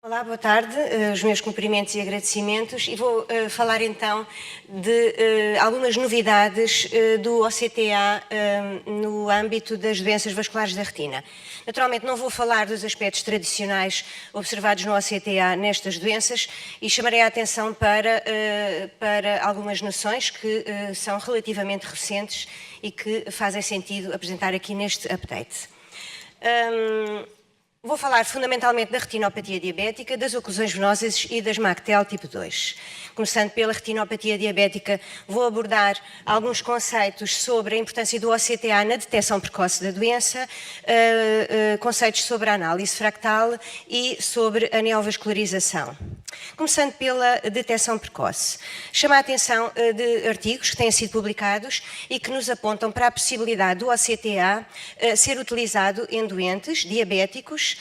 Olá, boa tarde. Os meus cumprimentos e agradecimentos e vou falar então de algumas novidades do OCTA no âmbito das doenças vasculares da retina. Naturalmente não vou falar dos aspectos tradicionais observados no OCTA nestas doenças e chamarei a atenção para algumas noções que são relativamente recentes e que fazem sentido apresentar aqui neste update. Vou falar fundamentalmente da retinopatia diabética, das oclusões venosas e das MACTEL tipo 2. Começando pela retinopatia diabética, vou abordar alguns conceitos sobre a importância do OCTA na detecção precoce da doença, conceitos sobre a análise fractal e sobre a neovascularização. Começando pela detecção precoce. Chama a atenção de artigos que têm sido publicados e que nos apontam para a possibilidade do OCTA ser utilizado em doentes diabéticos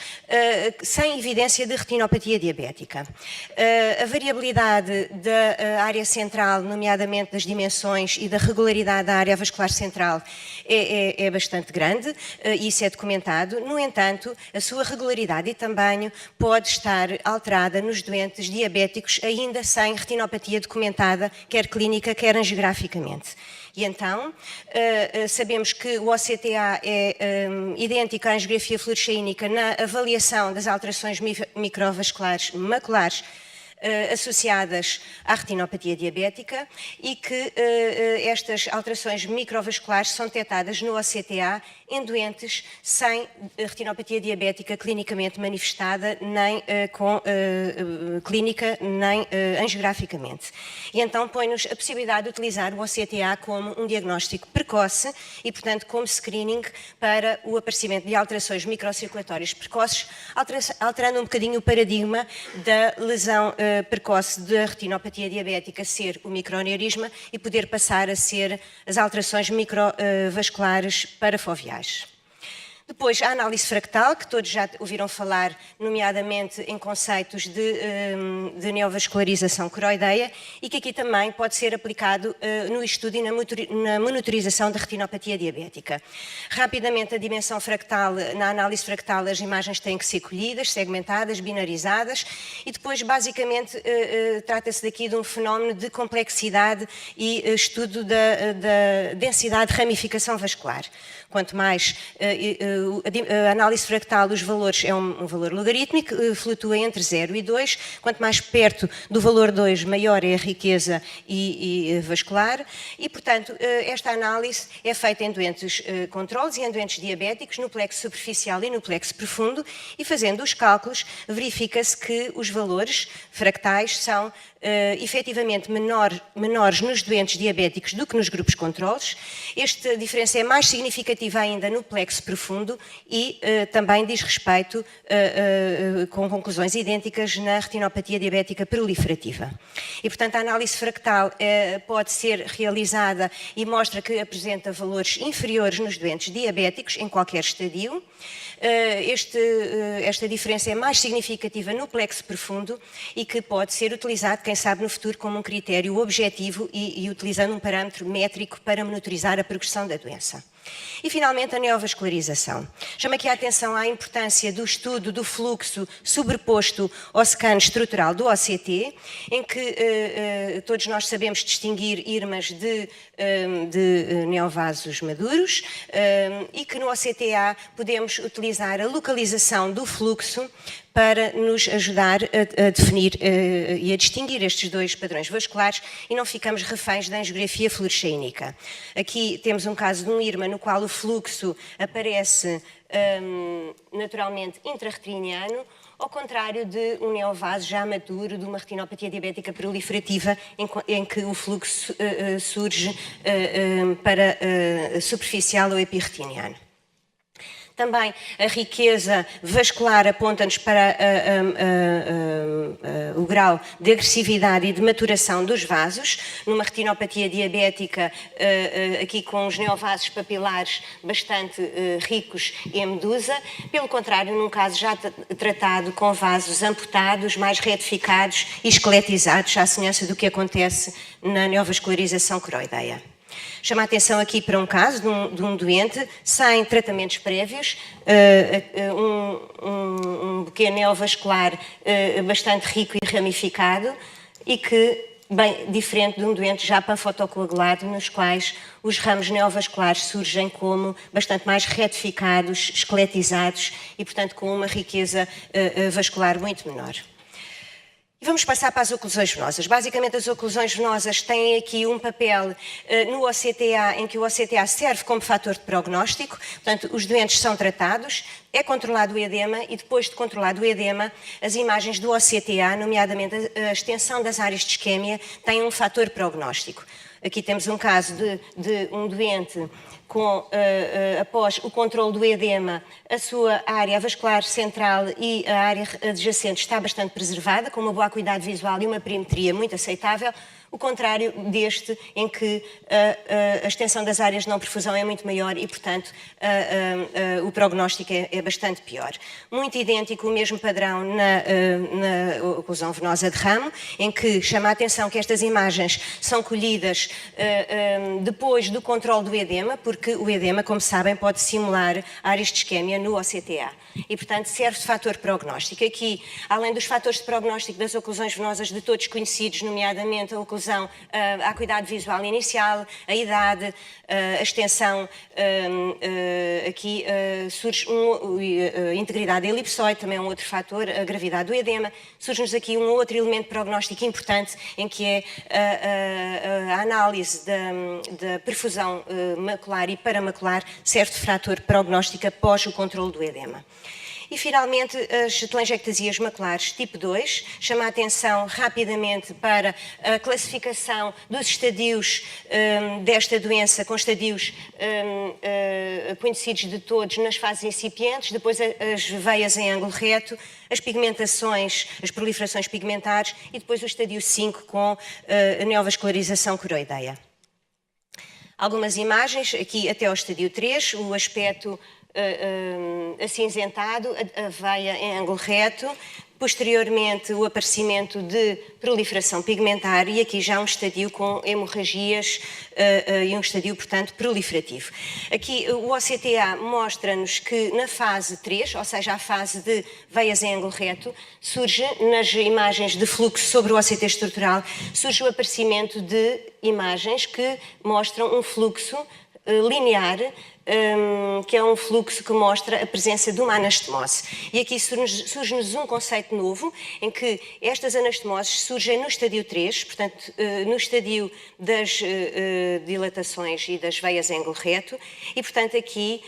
sem evidência de retinopatia diabética. A variabilidade da área central, nomeadamente das dimensões e da regularidade da área vascular central, é bastante grande e isso é documentado. No entanto, a sua regularidade e tamanho pode estar alterada nos doentes diabéticos ainda sem retinopatia documentada, quer clínica, quer angiograficamente. E então, sabemos que o OCTA é idêntico à angiografia fluoresceínica na avaliação das alterações microvasculares maculares associadas à retinopatia diabética e que estas alterações microvasculares são detectadas no OCTA em doentes sem retinopatia diabética clinicamente manifestada, nem com clínica, nem angiograficamente. E então põe-nos a possibilidade de utilizar o OCTA como um diagnóstico precoce e, portanto, como screening para o aparecimento de alterações microcirculatórias precoces, alterando um bocadinho o paradigma da lesão precoce da retinopatia diabética ser o microaneurisma e poder passar a ser as alterações microvasculares parafoveais. Depois, a análise fractal, que todos já ouviram falar, nomeadamente em conceitos de neovascularização coroideia, e que aqui também pode ser aplicado no estudo e na monitorização da retinopatia diabética. Rapidamente, a dimensão fractal, na análise fractal, as imagens têm que ser colhidas, segmentadas, binarizadas, e depois, basicamente, trata-se daqui de um fenómeno de complexidade e estudo da densidade de ramificação vascular. Quanto mais a análise fractal dos valores é um valor logarítmico, flutua entre 0 e 2. Quanto mais perto do valor 2, maior é a riqueza vascular. E, portanto, esta análise é feita em doentes controles e em doentes diabéticos, no plexo superficial e no plexo profundo, e fazendo os cálculos, verifica-se que os valores fractais são efetivamente menores nos doentes diabéticos do que nos grupos controles. Esta diferença é mais significativa ainda no plexo profundo e também diz respeito com conclusões idênticas na retinopatia diabética proliferativa. E, portanto, a análise fractal pode ser realizada e mostra que apresenta valores inferiores nos doentes diabéticos em qualquer estadio. Esta diferença é mais significativa no plexo profundo e que pode ser utilizado, quem sabe, no futuro como um critério objetivo e utilizando um parâmetro métrico para monitorizar a progressão da doença. E, finalmente, a neovascularização. Chama aqui a atenção à importância do estudo do fluxo sobreposto ao scan estrutural do OCT, em que todos nós sabemos distinguir irmas de neovasos maduros e que no OCTA podemos utilizar a localização do fluxo para nos ajudar a definir e a distinguir estes dois padrões vasculares e não ficamos reféns da angiografia fluoresceínica. Aqui temos um caso de um IRMA no qual o fluxo aparece naturalmente intrarretiniano, ao contrário de um neovaso já maturo, de uma retinopatia diabética proliferativa, em que o fluxo surge para superficial ou epirretiniano. Também a riqueza vascular aponta-nos para o grau de agressividade e de maturação dos vasos, numa retinopatia diabética, aqui com os neovasos papilares bastante ricos em medusa, pelo contrário, num caso já tratado com vasos amputados, mais retificados e esqueletizados, à semelhança do que acontece na neovascularização coroideia. Chama a atenção aqui para um caso de um doente sem tratamentos prévios, um buquê neovascular bastante rico e ramificado e que, bem diferente de um doente já panfotocoagulado, nos quais os ramos neovasculares surgem como bastante mais retificados, esqueletizados e, portanto, com uma riqueza vascular muito menor. Vamos passar para as oclusões venosas. Basicamente, as oclusões venosas têm aqui um papel no OCTA, em que o OCTA serve como fator de prognóstico. Portanto, os doentes são tratados, é controlado o edema e depois de controlado o edema, as imagens do OCTA, nomeadamente a extensão das áreas de isquémia, têm um fator prognóstico. Aqui temos um caso de um doente com, após o controle do edema, a sua área vascular central e a área adjacente está bastante preservada, com uma boa acuidade visual e uma perimetria muito aceitável. O contrário deste, em que a extensão das áreas de não perfusão é muito maior e, portanto, o prognóstico é bastante pior. Muito idêntico o mesmo padrão na oclusão venosa de ramo, em que chama a atenção que estas imagens são colhidas depois do controle do edema, porque o edema, como sabem, pode simular áreas de isquémia no OCTA. E, portanto, serve de fator prognóstico. Aqui, além dos fatores de prognóstico das oclusões venosas de todos conhecidos, nomeadamente a oclusão, a acuidade visual inicial, a idade, a extensão, aqui surge a integridade elipsoide, também é um outro fator, a gravidade do edema. Surge-nos aqui um outro elemento prognóstico importante, em que é a análise da perfusão macular e paramacular, serve de fator prognóstico após o controle do edema. E, finalmente, as telangiectasias maculares tipo 2, chama a atenção rapidamente para a classificação dos estadios desta doença, com estadios conhecidos de todos nas fases incipientes, depois as veias em ângulo reto, as pigmentações, as proliferações pigmentares e depois o estadio 5 com a neovascularização coroideia. Algumas imagens, aqui até ao estadio 3, o aspecto acinzentado, a veia em ângulo reto, posteriormente o aparecimento de proliferação pigmentar e aqui já um estadio com hemorragias e um estadio, portanto, proliferativo. Aqui o OCTA mostra-nos que na fase 3, ou seja, a fase de veias em ângulo reto, surge nas imagens de fluxo sobre o OCT estrutural, surge o aparecimento de imagens que mostram um fluxo linear, que é um fluxo que mostra a presença de uma anastomose. E aqui surge-nos um conceito novo, em que estas anastomoses surgem no estadio 3, portanto, no estadio das dilatações e das veias em ângulo reto, e, portanto, aqui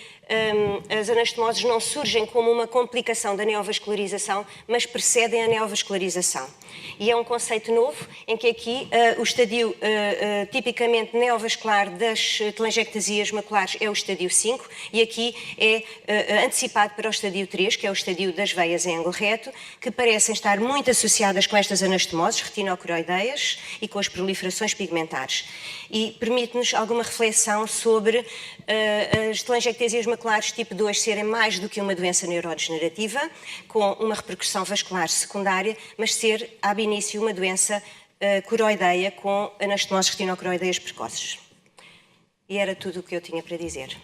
as anastomoses não surgem como uma complicação da neovascularização, mas precedem a neovascularização. E é um conceito novo, em que aqui o estadio tipicamente neovascular das telangiectasias maculares é o estadio 5, e aqui é antecipado para o estadio 3, que é o estadio das veias em ângulo reto, que parecem estar muito associadas com estas anastomoses retinocoroideias e com as proliferações pigmentares. E permite-nos alguma reflexão sobre as telangiectasias maculares tipo 2 serem mais do que uma doença neurodegenerativa, com uma repercussão vascular secundária, mas ser, ab início, uma doença coroideia com anastomoses retinocoroideias precoces. E era tudo o que eu tinha para dizer.